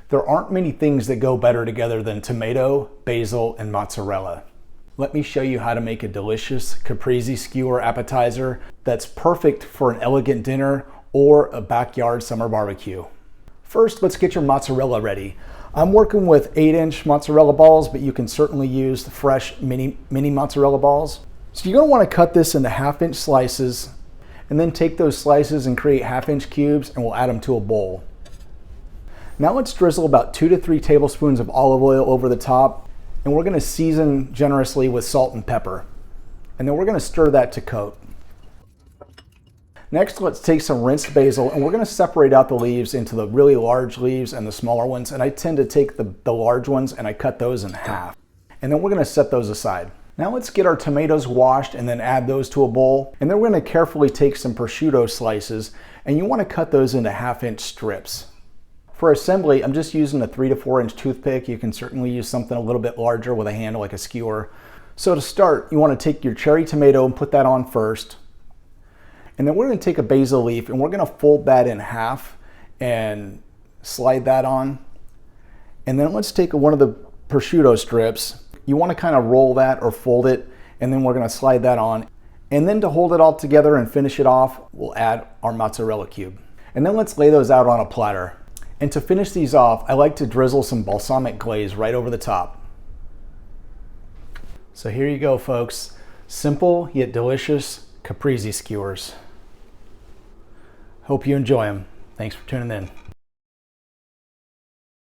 There aren't many things that go better together than tomato, basil, and mozzarella. Let me show you how to make a delicious Caprese Skewer appetizer that's perfect for an elegant dinner or a backyard summer barbecue. First, let's get your mozzarella ready. I'm working with 8-inch mozzarella balls, but you can certainly use the fresh mini mozzarella balls. So you're gonna wanna cut this into 1/2-inch slices and then take those slices and create 1/2-inch cubes, and we'll add them to a bowl. Now let's drizzle about 2 to 3 tablespoons of olive oil over the top, and we're gonna season generously with salt and pepper. And then we're gonna stir that to coat. Next, let's take some rinsed basil, and we're gonna separate out the leaves into the really large leaves and the smaller ones, and I tend to take the large ones and I cut those in half. And then we're gonna set those aside. Now let's get our tomatoes washed and then add those to a bowl. And then we're gonna carefully take some prosciutto slices, and you wanna cut those into 1/2-inch strips. For assembly, I'm just using a 3 to 4-inch toothpick. You can certainly use something a little bit larger with a handle like a skewer. So to start, you wanna take your cherry tomato and put that on first. And then we're gonna take a basil leaf and we're gonna fold that in half and slide that on. And then let's take one of the prosciutto strips. You wanna kind of roll that or fold it, and then we're gonna slide that on. And then to hold it all together and finish it off, we'll add our mozzarella cube. And then let's lay those out on a platter. And to finish these off, I like to drizzle some balsamic glaze right over the top. So here you go, folks. Simple yet delicious Caprese skewers. Hope you enjoy them. Thanks for tuning in.